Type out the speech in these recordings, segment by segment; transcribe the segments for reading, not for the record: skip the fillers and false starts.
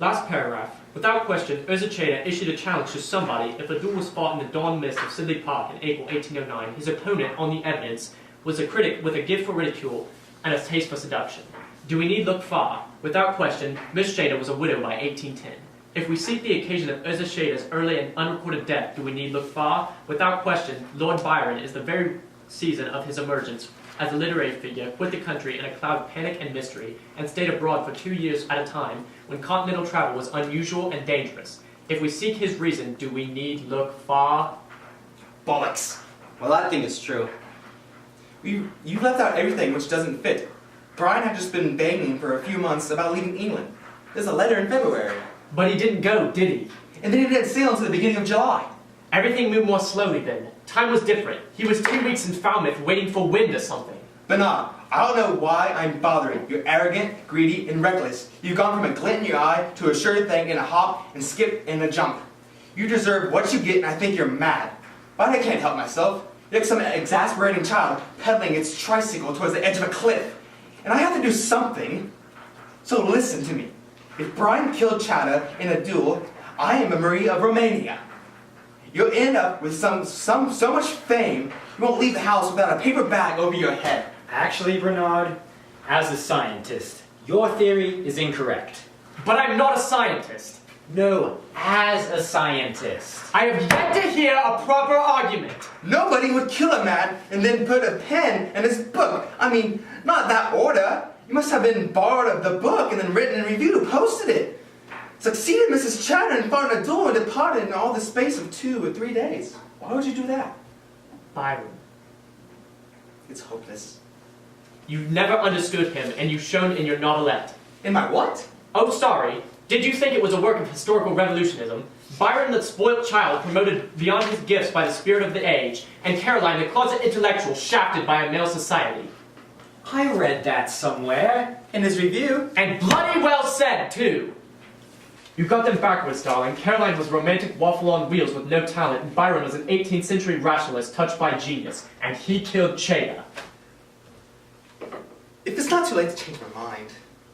Last paragraph. Without question, Urzacheda issued a challenge to somebody if a duel was fought in the dawn mist of Sidley Park in April 1809. His opponent, on the evidence, was a critic with a gift for ridicule and a taste for seduction. Do we need look far? Without question, Miss Shada was a widow by 1810. If we seek the occasion of Urzachada's early and unrecorded death, do we need look far? Without question, Lord Byron is the very season of his emergence as a literary figure, quit the country in a cloud of panic and mystery, and stayed abroad for 2 years at a time when continental travel was unusual and dangerous. If we seek his reason, do we need look far? Bollocks. Well, I think it's true. You left out everything which doesn't fit. Brian had just been begging for a few months about leaving England. There's a letter in February. But he didn't go, did he? And then he didn't sail until the beginning of July. Everything moved more slowly then. Time was different. He was 2 weeks in Falmouth waiting for wind or something. Bernard, I don't know why I'm bothering. You're arrogant, greedy, and reckless. You've gone from a glint in your eye to a sure thing in a hop and skip and a jump. You deserve what you get, and I think you're mad. But I can't help myself. You're like some exasperating child pedaling its tricycle towards the edge of a cliff. And I have to do something. So listen to me. If Brian killed Chada in a duel, I am a Marie of Romania. You'll end up with so much fame, you won't leave the house without a paper bag over your head. Actually, Bernard, as a scientist, your theory is incorrect. But I'm not a scientist. No, as a scientist. I have yet to hear a proper argument. Nobody would kill a man and then put a pen in his book. I mean, not that order. You must have been borrowed of the book and then written and reviewed who posted it. Succeeded Mrs. Chatter and fought in a duel and departed in all the space of 2 or 3 days. Why would you do that? Byron, It's hopeless. you've never understood him, and you've shown in your novelette. In my what? Oh, sorry. Did you think it was a work of historical revolutionism? Byron, the spoilt child, promoted beyond his gifts by the spirit of the age, and Caroline, the closet intellectual, shafted by a male society. I read that somewhere. In his review. And bloody well said, too! You got them backwards, darling. Caroline was a romantic waffle on wheels with no talent, and Byron was an 18th century rationalist touched by genius, and he killed Cheda. If it's not too late to change my mind,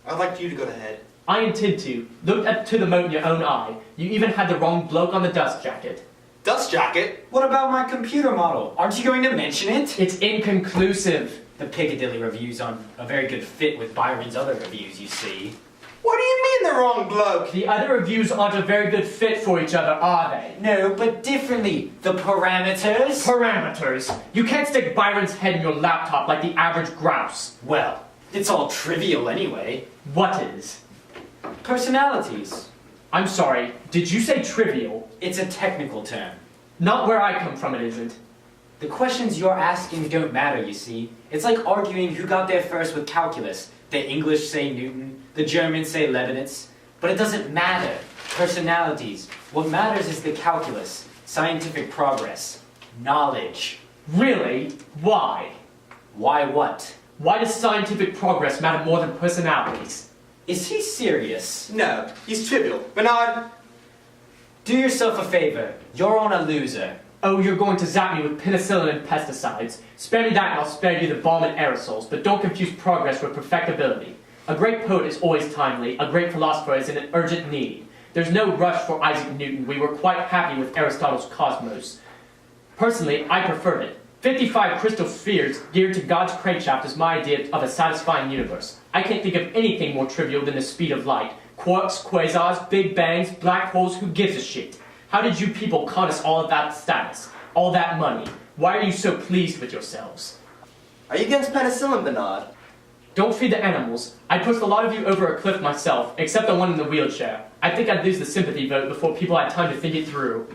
I'd like you to go ahead. I intend to. Look to the mote in your own eye. You even had the wrong bloke on the dust jacket. Dust jacket? What about my computer model? Aren't you going to mention it? It's inconclusive. The Piccadilly review's on a very good fit with Byron's other reviews, you see. What do you mean the wrong bloke? The other reviews aren't a very good fit for each other, are they? No, but differently. The parameters? Parameters. You can't stick Byron's head in your laptop like the average grouse. Well, it's all trivial anyway. What is? Personalities. I'm sorry, did you say trivial? It's a technical term. Not where I come from, it isn't. The questions you're asking don't matter, you see. It's like arguing who got there first with calculus. The English say Newton, the Germans say Leibniz. But it doesn't matter. Personalities. What matters is the calculus, scientific progress, knowledge. Really? Why? Why what? Why does scientific progress matter more than personalities? Is he serious? No, he's trivial. Bernard, Do yourself a favor. You're on a loser. Oh, you're going to zap me with penicillin and pesticides. Spare me that and I'll spare you the balm and aerosols, but don't confuse progress with perfectibility. A great poet is always timely, a great philosopher is in an urgent need. There's no rush for Isaac Newton, we were quite happy with Aristotle's cosmos. Personally, I preferred it. 55 crystal spheres geared to God's crankshaft is my idea of a satisfying universe. I can't think of anything more trivial than the speed of light. Quarks, quasars, big bangs, black holes, who gives a shit? How did you people con us all of that status? All that money? Why are you so pleased with yourselves? Are you against penicillin, Bernard? Don't feed the animals. I pushed a lot of you over a cliff myself, except the one in the wheelchair. I think I'd lose the sympathy vote before people had time to think it through.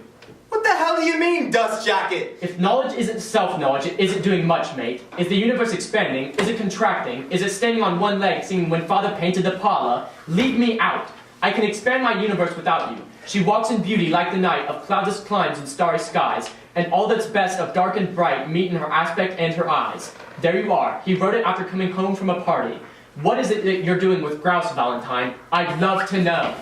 what the hell do you mean, dust jacket? If knowledge isn't self-knowledge, it isn't doing much, mate. Is the universe expanding? Is it contracting? Is it standing on one leg singing When Father Painted the Parlor? Leave me out. I can expand my universe without you. She walks in beauty like the night of cloudless climes and starry skies, and all that's best of dark and bright meet in her aspect and her eyes. There you are. He wrote it after coming home from a party. What is it that you're doing with grouse, Valentine? I'd love to know.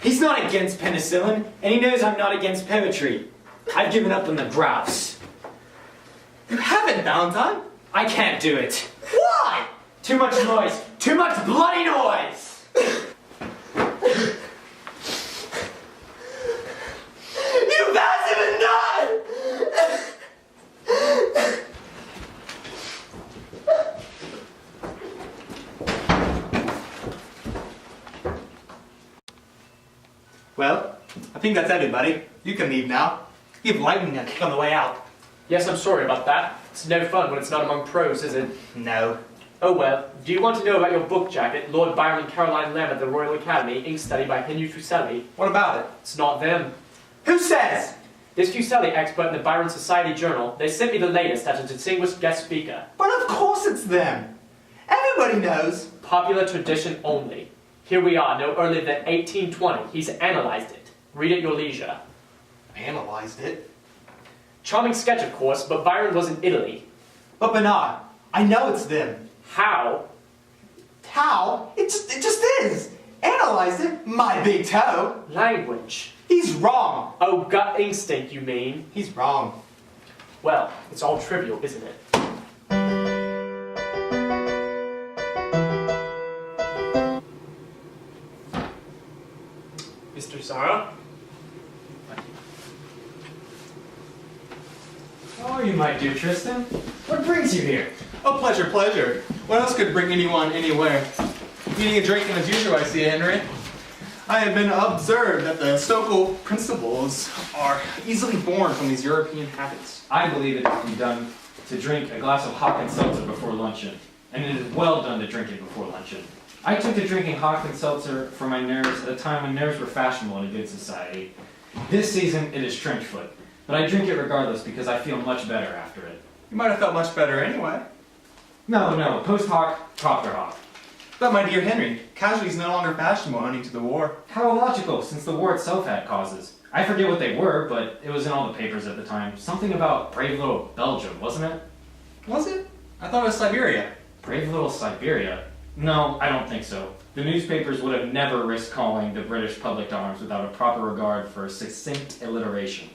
He's not against penicillin, and he knows I'm not against poetry. I've given up on the grouse. You haven't, Valentine. I can't do it. Why? Too much noise. Too much bloody noise! Well, I think that's everybody. You can leave now. Give Lightning a kick on the way out. Yes, I'm sorry about that. It's no fun when it's not among pros, is it? No. Oh well, do you want to know about your book jacket, Lord Byron and Caroline Lamb at the Royal Academy, ink study by Henry Fuseli? What about it? It's not them. Who says? This Fuseli expert in the Byron Society Journal, they sent me the latest as a distinguished guest speaker. But of course it's them. Everybody knows. Popular tradition only. Here we are, no earlier than 1820. He's analyzed it. Read at your leisure. Analyzed it. Charming sketch, of course, but Byron was in Italy. But Bernard, I know it's them. How? How? It just is. Analyzed it. My big toe. Language. He's wrong. Oh, gut instinct, you mean? He's wrong. Well, it's all trivial, isn't it? Mr. Zara? How are you, my dear Tristan? What brings you here? Oh, pleasure, pleasure. What else could bring anyone anywhere? Eating a drink as usual, I see, Henry. I have been observed that the Stoppard principles are easily born from these European habits. I believe it can be done to drink a glass of hock and seltzer before luncheon, and it is well done to drink it before luncheon. I took to drinking hock and seltzer for my nerves at a time when nerves were fashionable in a good society. This season it is trench foot, but I drink it regardless because I feel much better after it. You might have felt much better anyway. No, post hoc, proper hoc. But my dear Henry, casualty is no longer fashionable owing to the war. How illogical, since the war itself had causes. I forget what they were, but it was in all the papers at the time. Something about brave little Belgium, wasn't it? Was it? I thought it was Siberia. Brave little Siberia? No, I don't think so. The newspapers would have never risked calling the British public to arms without a proper regard for succinct alliteration.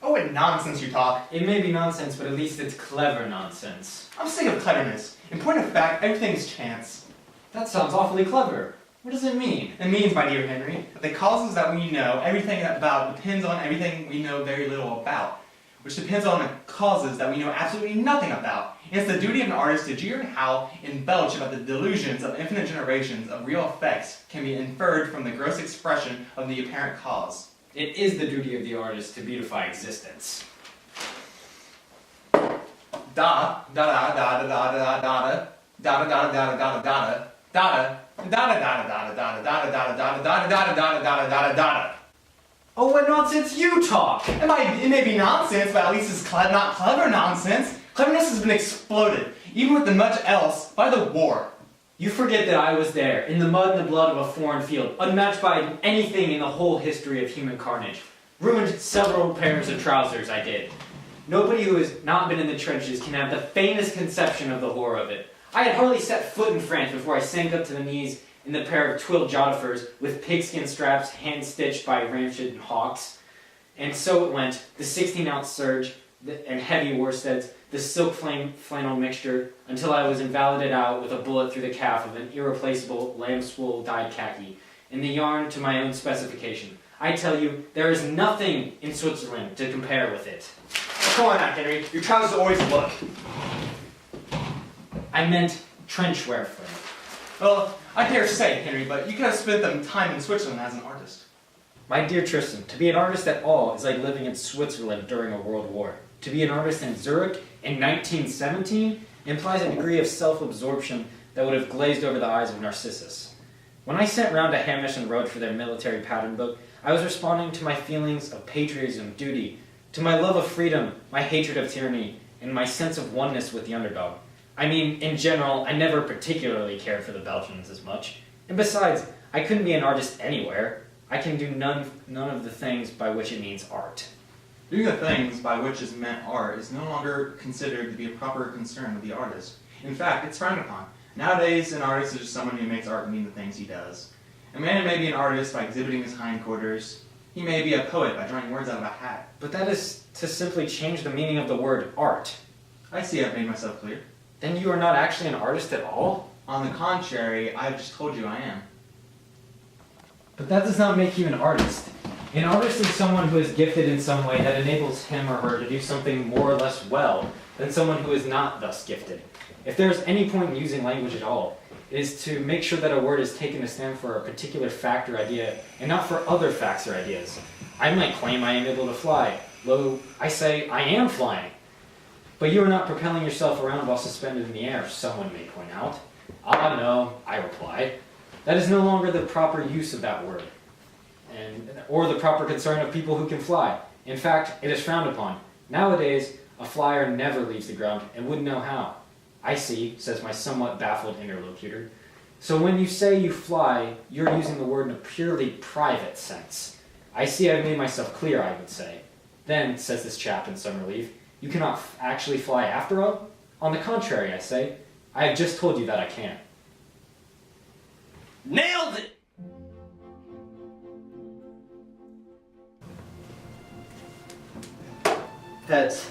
Oh, what nonsense you talk. It may be nonsense, but at least it's clever nonsense. I'm sick of cleverness. In point of fact, everything is chance. That sounds awfully clever. What does it mean? It means, my dear Henry, that the causes that we know everything about depends on everything we know very little about, which depends on the causes that we know absolutely nothing about. And it's the duty of an artist to jeer and howl and belch about the delusions of infinite generations of real effects can be inferred from the gross expression of the apparent cause. It is the duty of the artist to beautify existence. Da da da da da da da da da da da da da da da. Dada, dada, dada, dada, dada, dada, dada, dada, dada, dada, dada, dada, dada, dada. Oh, what nonsense you talk! It may be nonsense, but at least it's not clever nonsense. Cleverness has been exploded, even with the much else, by the war. You forget that I was there, in the mud and the blood of a foreign field, unmatched by anything in the whole history of human carnage. Ruined several pairs of trousers, I did. Nobody who has not been in the trenches can have the faintest conception of the horror of it. I had hardly set foot in France before I sank up to the knees in the pair of twilled jodhpurs with pigskin straps hand-stitched by Ramshed hawks. And so it went, the 16-ounce serge and heavy worsteds, the silk flannel mixture, until I was invalided out with a bullet through the calf of an irreplaceable lamb's wool dyed khaki, and the yarn to my own specification. I tell you, there is nothing in Switzerland to compare with it. Come on now, Henry. Your trousers always look. I meant trench wear, friend. Well, I dare say, Henry, but you could have spent some time in Switzerland as an artist. My dear Tristan, to be an artist at all is like living in Switzerland during a world war. To be an artist in Zurich in 1917 implies a degree of self-absorption that would have glazed over the eyes of Narcissus. When I sent round to Hamish and Road for their military pattern book, I was responding to my feelings of patriotism, duty, to my love of freedom, my hatred of tyranny, and my sense of oneness with the underdog. I mean, in general, I never particularly cared for the Belgians as much. And besides, I couldn't be an artist anywhere. I can do none of the things by which it means art. Doing the things by which is meant art is no longer considered to be a proper concern of the artist. In fact, it's frowned upon. Nowadays, an artist is just someone who makes art mean the things he does. A man may be an artist by exhibiting his hindquarters. He may be a poet by drawing words out of a hat. But that is to simply change the meaning of the word art. I see I've made myself clear. Then you are not actually an artist at all? On the contrary, I've just told you I am. But that does not make you an artist. An artist is someone who is gifted in some way that enables him or her to do something more or less well than someone who is not thus gifted. If there is any point in using language at all, is to make sure that a word is taken to stand for a particular fact or idea and not for other facts or ideas. I might claim I am able to fly. Lo, I say I am flying. But you are not propelling yourself around while suspended in the air, someone may point out. Ah, no, I reply. That is no longer the proper use of that word, or the proper concern of people who can fly. In fact, it is frowned upon. Nowadays, a flyer never leaves the ground and wouldn't know how. I see, says my somewhat baffled interlocutor. So when you say you fly, you're using the word in a purely private sense. I see I've made myself clear, I would say. Then, says this chap in some relief, you cannot actually fly after all? On the contrary, I say, I have just told you that I can. Nailed it! Heads.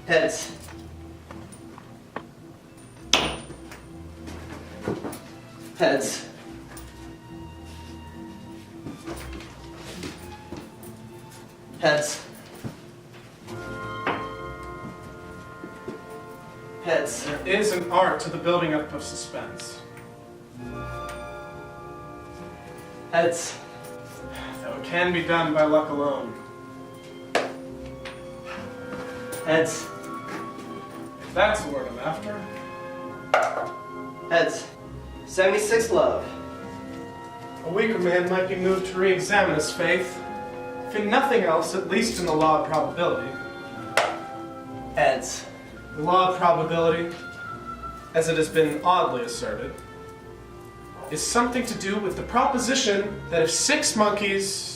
Heads. Heads. Heads. Heads. There is an art to the building up of suspense. Heads. Though it can be done by luck alone. Heads. If that's the word I'm after. Heads. 76 love. A weaker man might be moved to re-examine his faith. If in nothing else, at least in the law of probability. Heads. The law of probability, as it has been oddly asserted, is something to do with the proposition that if six monkeys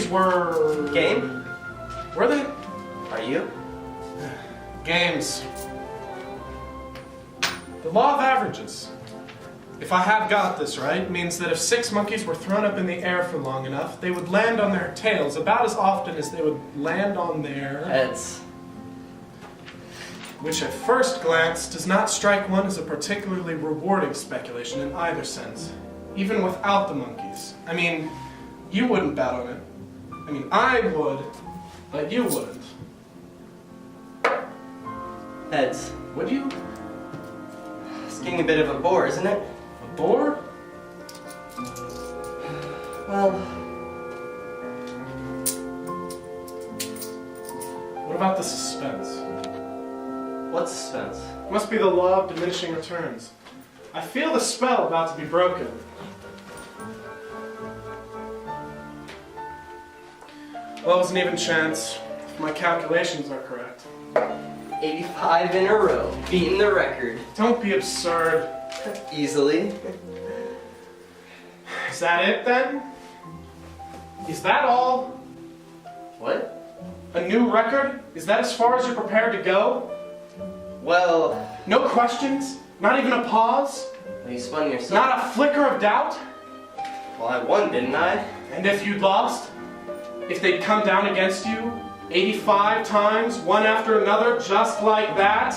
were... Game? Were they? Are you? Games. The law of averages, if I have got this right, means that if six monkeys were thrown up in the air for long enough, they would land on their tails about as often as they would land on their... Heads. Which at first glance does not strike one as a particularly rewarding speculation in either sense, even without the monkeys. I mean, you wouldn't bet on it. I mean, I would, but you wouldn't. Heads. Would you? It's getting a bit of a bore, isn't it? A bore? Well, What about the suspense? what's suspense? Must be the law of diminishing returns. I feel the spell about to be broken. Well, it's an even chance, if my calculations are correct. 85 in a row. Beating the record. Don't be absurd. Easily. Is that it then? Is that all? What? A new record? Is that as far as you're prepared to go? Well, No questions? Not even a pause? you spun yourself. Not a flicker of doubt? Well, I won, didn't I? And if you'd lost? If they'd come down against you 85 times, one after another, just like that?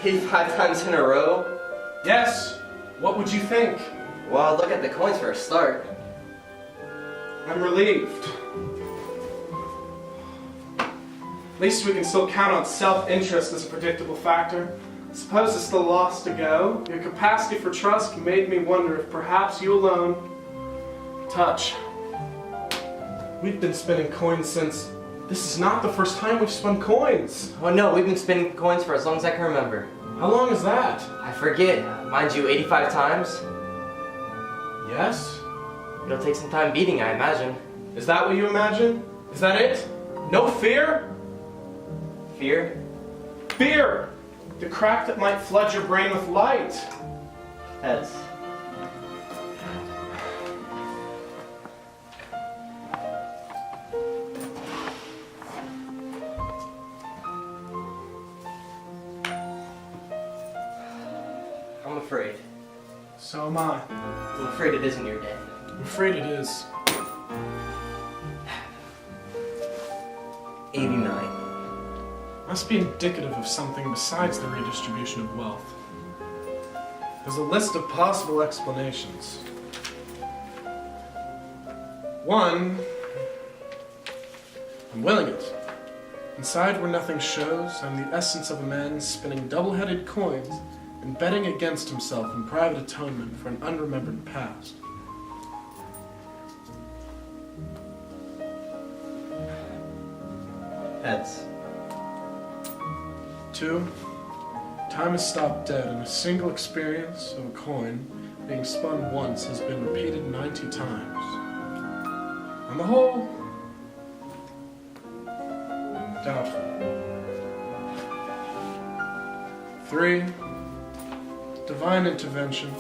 85 times in a row? Yes. What would you think? Well, look at the coins for a start. I'm relieved. At least we can still count on self-interest as a predictable factor. Suppose it's the loss to go. Your capacity for trust made me wonder if perhaps you alone... Touch. We've been spinning coins since... This is not the first time we've spun coins. Oh no, we've been spinning coins for as long as I can remember. How long is that? I forget. Mind you, 85 times? Yes? It'll take some time beating, I imagine. Is that what you imagine? Is that it? No fear? Fear? Fear! The crack that might flood your brain with light. Heads. I'm afraid. So am I. I'm afraid it isn't your day. I'm afraid it is. 89. Must be indicative of something besides the redistribution of wealth. There's a list of possible explanations. One, I'm willing it. Inside where nothing shows, I'm the essence of a man spinning double-headed coins and betting against himself in private atonement for an unremembered past. Heads. 2. Time has stopped dead, and a single experience of a coin being spun once has been repeated 90 times. On the whole, doubtful. 3. Divine intervention,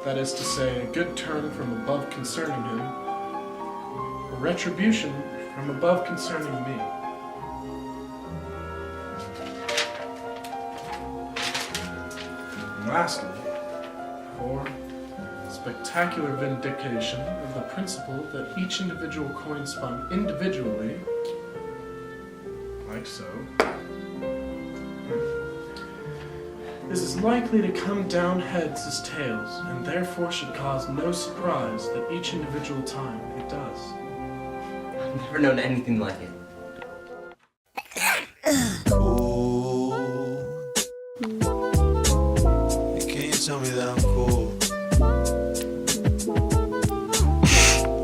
that is to say, a good turn from above concerning him, a retribution from above concerning me. And lastly, 4. Spectacular vindication of the principle that each individual coin spun individually, like so, is as likely to come down heads as tails, and therefore should cause no surprise that each individual time it does. I've never known anything like it. Cool. Can you tell me that I'm cool?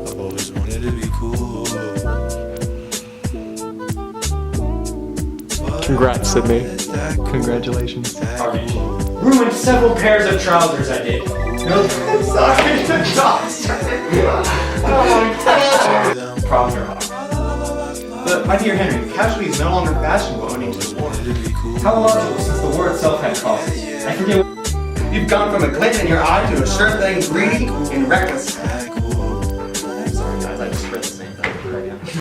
I've always wanted to be cool. Congrats, Sydney. Congratulations. Ruined several pairs of trousers, I did. Sorry, the dogs. Problems are hard. But my dear Henry, casualty is no longer fashionable owing to the war. How logical, since the word itself had causes. I forget what... You've gone from a glint in your eye to a sure thing greedy and reckless.